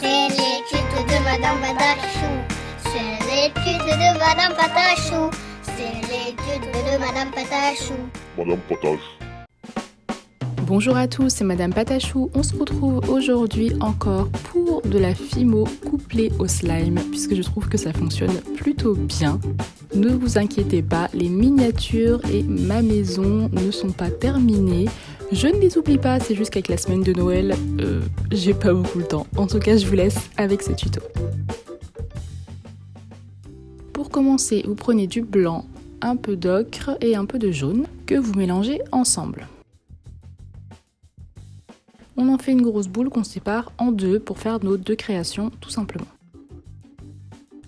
C'est l'étude de Madame Patachou. C'est l'étude de Madame Patachou. C'est l'étude de Madame Patachou. Madame Potage. Bonjour à tous, c'est Madame Patachou. On se retrouve aujourd'hui encore pour de la Fimo couplée au slime, puisque je trouve que ça fonctionne plutôt bien. Ne vous inquiétez pas, les miniatures et ma maison ne sont pas terminées. Je ne les oublie pas, c'est juste qu'avec la semaine de Noël, j'ai pas beaucoup le temps. En tout cas, je vous laisse avec ce tuto. Pour commencer, vous prenez du blanc, un peu d'ocre et un peu de jaune que vous mélangez ensemble. On en fait une grosse boule qu'on sépare en deux pour faire nos deux créations tout simplement.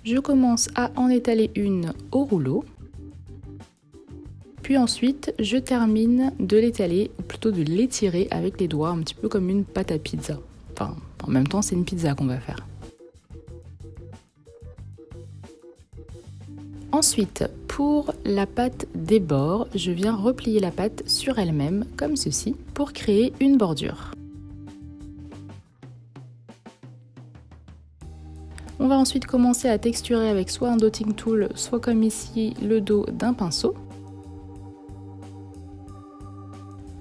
Je commence à en étaler une au rouleau. Puis ensuite, je termine de l'étaler, ou plutôt de l'étirer avec les doigts, un petit peu comme une pâte à pizza. Enfin, en même temps, c'est une pizza qu'on va faire. Ensuite, pour la pâte des bords, je viens replier la pâte sur elle-même, comme ceci, pour créer une bordure. On va ensuite commencer à texturer avec soit un dotting tool, soit comme ici, le dos d'un pinceau.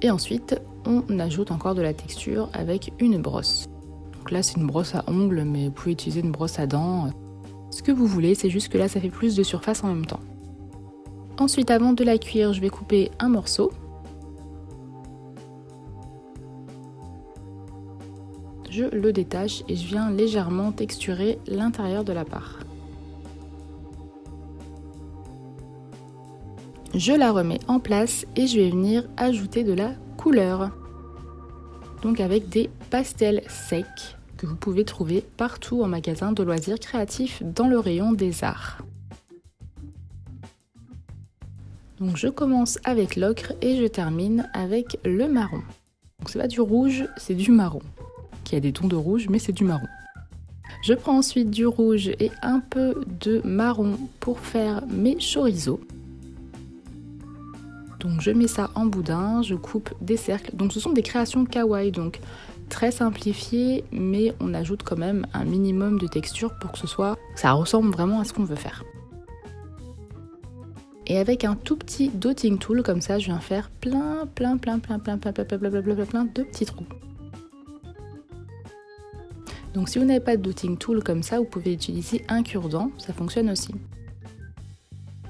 Et ensuite, on ajoute encore de la texture avec une brosse. Donc là, c'est une brosse à ongles, mais vous pouvez utiliser une brosse à dents. Ce que vous voulez, c'est juste que là, ça fait plus de surface en même temps. Ensuite, avant de la cuire, je vais couper un morceau. Je le détache et je viens légèrement texturer l'intérieur de la part. Je la remets en place et je vais venir ajouter de la couleur. Donc avec des pastels secs que vous pouvez trouver partout en magasin de loisirs créatifs dans le rayon des arts. Donc je commence avec l'ocre et je termine avec le marron. Donc c'est pas du rouge, c'est du marron. Il y a des tons de rouge, mais c'est du marron. Je prends ensuite du rouge et un peu de marron pour faire mes chorizo. Donc je mets ça en boudin, je coupe des cercles. Donc ce sont des créations kawaii, donc très simplifiées, mais on ajoute quand même un minimum de texture pour que ça ressemble vraiment à ce qu'on veut faire. Et avec un tout petit dotting tool comme ça, je viens faire plein de petits trous. Donc si vous n'avez pas de dotting tool comme ça, vous pouvez utiliser un cure-dent, ça fonctionne aussi.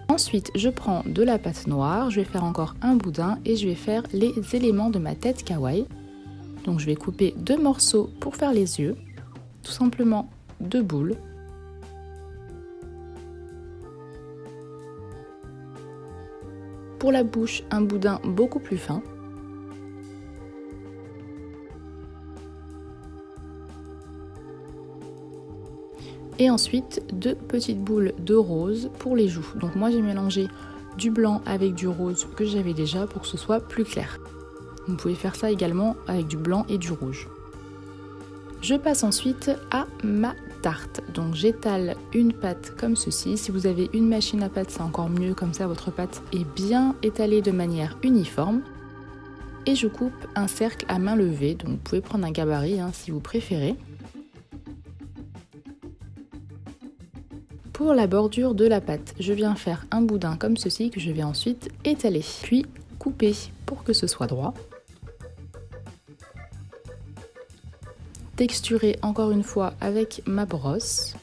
Ensuite, je prends de la pâte noire, je vais faire encore un boudin et je vais faire les éléments de ma tête kawaii. Donc je vais couper 2 morceaux pour faire les yeux, tout simplement 2 boules. Pour la bouche, un boudin beaucoup plus fin. Et ensuite 2 petites boules de rose pour les joues. Donc moi j'ai mélangé du blanc avec du rose que j'avais déjà pour que ce soit plus clair. Vous pouvez faire ça également avec du blanc et du rouge. Je passe ensuite à ma tarte. Donc j'étale une pâte comme ceci. Si vous avez une machine à pâte, c'est encore mieux, comme ça votre pâte est bien étalée de manière uniforme. Et je coupe un cercle à main levée. Donc vous pouvez prendre un gabarit si vous préférez. Pour la bordure de la pâte, je viens faire un boudin comme ceci que je vais ensuite étaler, puis couper pour que ce soit droit. Texturer encore une fois avec ma brosse.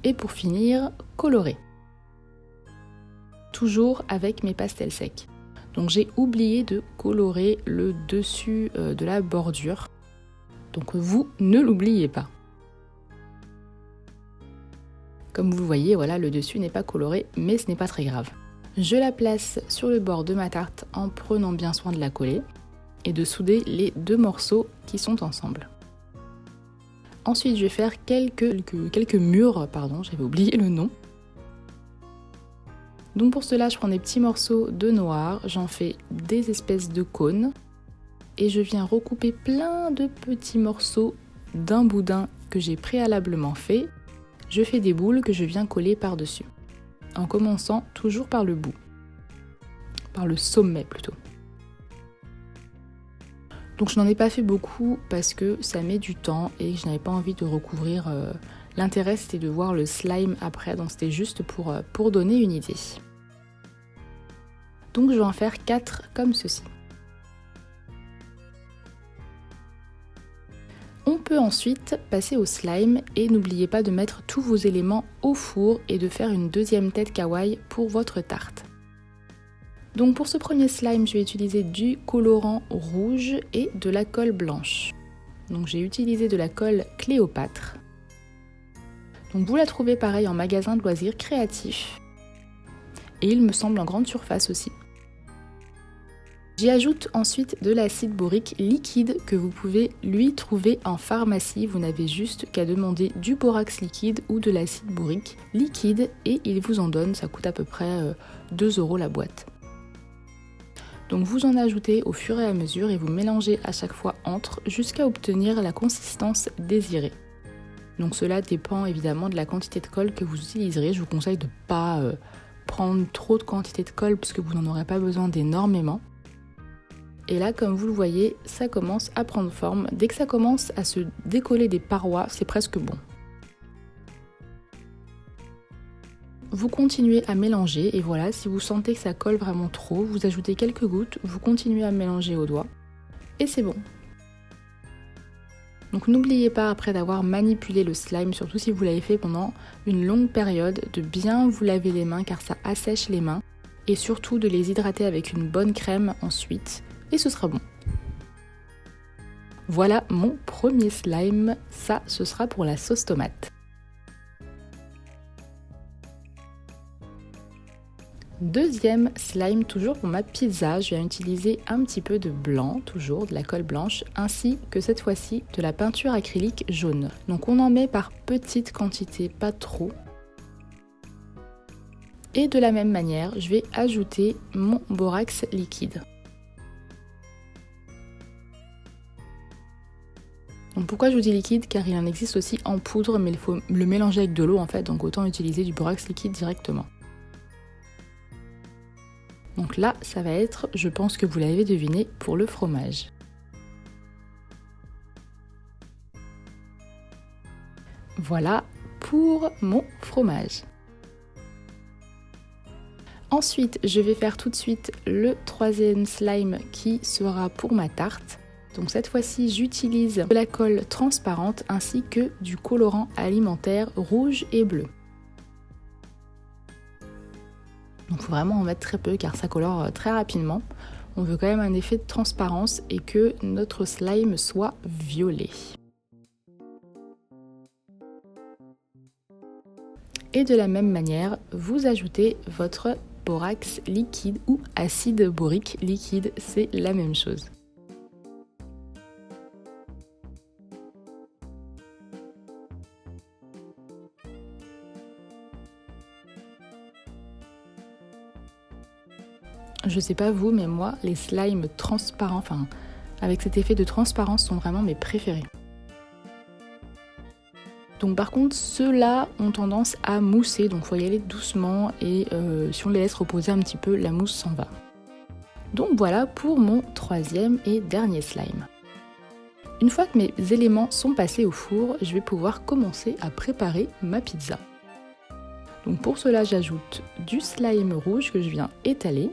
Et pour finir, colorer. Toujours avec mes pastels secs. Donc j'ai oublié de colorer le dessus de la bordure. Donc vous ne l'oubliez pas. Comme vous le voyez, voilà, le dessus n'est pas coloré, mais ce n'est pas très grave. Je la place sur le bord de ma tarte en prenant bien soin de la coller et de souder les 2 morceaux qui sont ensemble. Ensuite, je vais faire quelques murs, j'avais oublié le nom. Donc pour cela, je prends des petits morceaux de noir, j'en fais des espèces de cônes et je viens recouper plein de petits morceaux d'un boudin que j'ai préalablement fait. Je fais des boules que je viens coller par-dessus, en commençant toujours par le bout, par le sommet plutôt. Donc je n'en ai pas fait beaucoup parce que ça met du temps et je n'avais pas envie de recouvrir. L'intérêt c'était de voir le slime après, donc c'était juste pour donner une idée. Donc je vais en faire 4 comme ceci. On peut ensuite passer au slime et n'oubliez pas de mettre tous vos éléments au four et de faire une deuxième tête kawaii pour votre tarte. Donc pour ce premier slime, je vais utiliser du colorant rouge et de la colle blanche. Donc j'ai utilisé de la colle Cléopâtre. Donc vous la trouvez pareil en magasin de loisirs créatifs. Et il me semble en grande surface aussi. J'y ajoute ensuite de l'acide borique liquide que vous pouvez lui trouver en pharmacie. Vous n'avez juste qu'à demander du borax liquide ou de l'acide borique liquide et il vous en donne, ça coûte à peu près 2 € la boîte. Donc vous en ajoutez au fur et à mesure et vous mélangez à chaque fois entre jusqu'à obtenir la consistance désirée. Donc cela dépend évidemment de la quantité de colle que vous utiliserez. Je vous conseille de ne pas prendre trop de quantité de colle puisque vous n'en aurez pas besoin d'énormément. Et là, comme vous le voyez, ça commence à prendre forme. Dès que ça commence à se décoller des parois, c'est presque bon. Vous continuez à mélanger et voilà, si vous sentez que ça colle vraiment trop, vous ajoutez quelques gouttes, vous continuez à mélanger au doigt et c'est bon. Donc n'oubliez pas après d'avoir manipulé le slime, surtout si vous l'avez fait pendant une longue période, de bien vous laver les mains car ça assèche les mains et surtout de les hydrater avec une bonne crème ensuite et ce sera bon. Voilà mon premier slime, ça ce sera pour la sauce tomate. Deuxième slime, toujours pour ma pizza, je viens utiliser un petit peu de blanc, toujours de la colle blanche, ainsi que cette fois-ci de la peinture acrylique jaune. Donc on en met par petites quantités, pas trop. Et de la même manière, je vais ajouter mon borax liquide. Donc pourquoi je vous dis liquide? Car il en existe aussi en poudre, mais il faut le mélanger avec de l'eau en fait, donc autant utiliser du borax liquide directement. Donc là, ça va être, je pense que vous l'avez deviné, pour le fromage. Voilà pour mon fromage. Ensuite, je vais faire tout de suite le troisième slime qui sera pour ma tarte. Donc cette fois-ci, j'utilise de la colle transparente ainsi que du colorant alimentaire rouge et bleu. Donc il faut vraiment en mettre très peu car ça colore très rapidement. On veut quand même un effet de transparence et que notre slime soit violet. Et de la même manière, vous ajoutez votre borax liquide ou acide borique liquide, c'est la même chose. Je sais pas vous, mais moi, les slimes transparents, enfin, avec cet effet de transparence, sont vraiment mes préférés. Donc par contre, ceux-là ont tendance à mousser, donc il faut y aller doucement et si on les laisse reposer un petit peu, la mousse s'en va. Donc voilà pour mon troisième et dernier slime. Une fois que mes éléments sont passés au four, je vais pouvoir commencer à préparer ma pizza. Donc pour cela, j'ajoute du slime rouge que je viens étaler.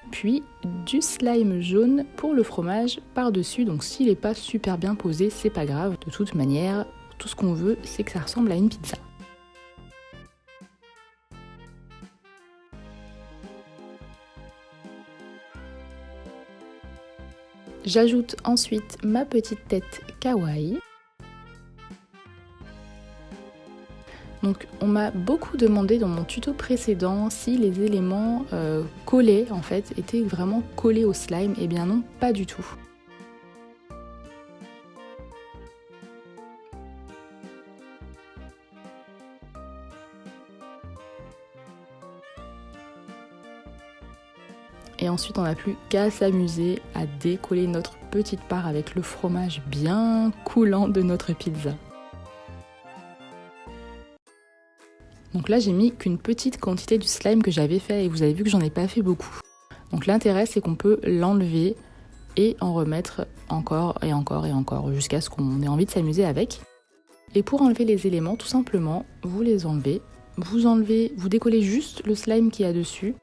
Puis du slime jaune pour le fromage par-dessus, donc s'il n'est pas super bien posé, c'est pas grave. De toute manière, tout ce qu'on veut, c'est que ça ressemble à une pizza. J'ajoute ensuite ma petite tête kawaii. Donc on m'a beaucoup demandé dans mon tuto précédent si les éléments collés en fait étaient vraiment collés au slime, et bien non, pas du tout. Et ensuite on n'a plus qu'à s'amuser à décoller notre petite part avec le fromage bien coulant de notre pizza. Donc là j'ai mis qu'une petite quantité du slime que j'avais fait et vous avez vu que j'en ai pas fait beaucoup. Donc l'intérêt c'est qu'on peut l'enlever et en remettre encore et encore et encore jusqu'à ce qu'on ait envie de s'amuser avec. Et pour enlever les éléments, tout simplement, vous les enlevez. Vous décollez juste le slime qu'il y a dessus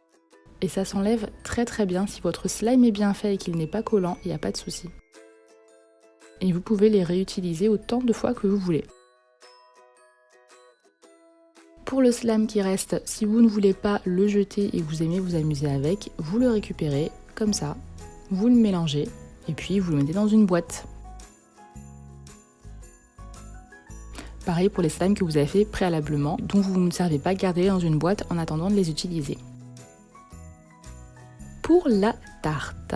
et ça s'enlève très très bien. Si votre slime est bien fait et qu'il n'est pas collant, il n'y a pas de souci. Et vous pouvez les réutiliser autant de fois que vous voulez. Pour le slime qui reste, si vous ne voulez pas le jeter et que vous aimez vous amuser avec, vous le récupérez comme ça, vous le mélangez et puis vous le mettez dans une boîte. Pareil pour les slimes que vous avez fait préalablement, dont vous ne savez pas garder dans une boîte en attendant de les utiliser. Pour la tarte,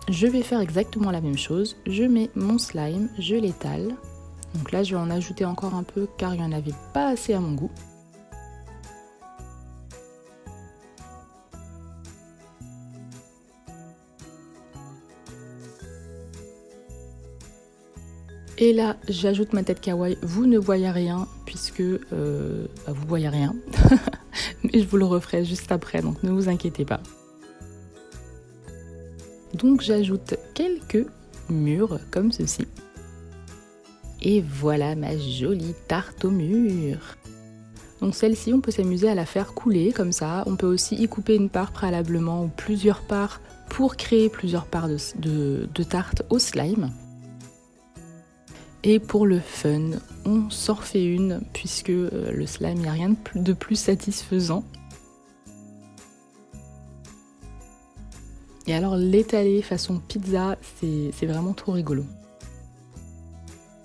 je vais faire exactement la même chose. Je mets mon slime, je l'étale. Donc là, je vais en ajouter encore un peu car il n'y en avait pas assez à mon goût. Et là, j'ajoute ma tête kawaii. Vous ne voyez rien puisque vous voyez rien. Mais je vous le referai juste après, donc ne vous inquiétez pas. Donc j'ajoute quelques mûres comme ceci. Et voilà ma jolie tarte aux mûres. Donc celle-ci, on peut s'amuser à la faire couler comme ça. On peut aussi y couper une part préalablement ou plusieurs parts pour créer plusieurs parts de tarte au slime. Et pour le fun, on s'en refait une puisque le slime, il n'y a rien de plus satisfaisant. Et alors l'étaler façon pizza, c'est vraiment trop rigolo.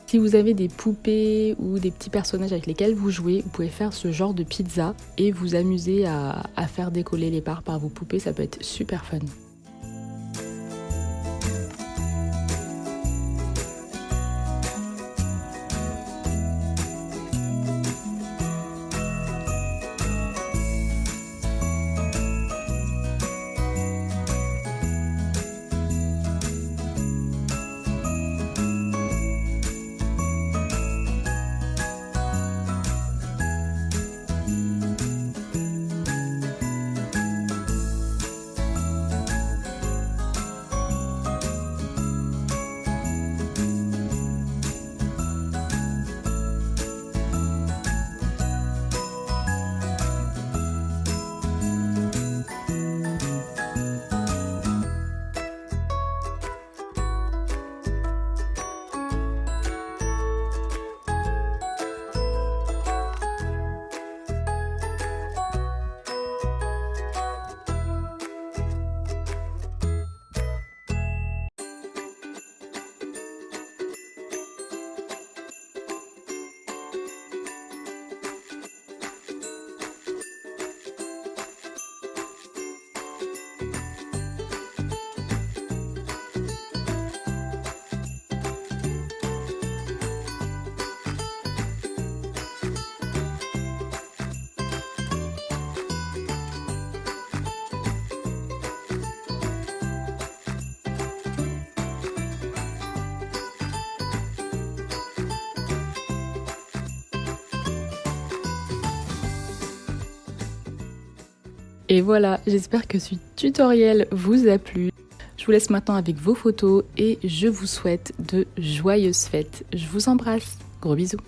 Si vous avez des poupées ou des petits personnages avec lesquels vous jouez, vous pouvez faire ce genre de pizza et vous amuser à faire décoller les parts par vos poupées, ça peut être super fun. Et voilà, j'espère que ce tutoriel vous a plu. Je vous laisse maintenant avec vos photos et je vous souhaite de joyeuses fêtes. Je vous embrasse, gros bisous.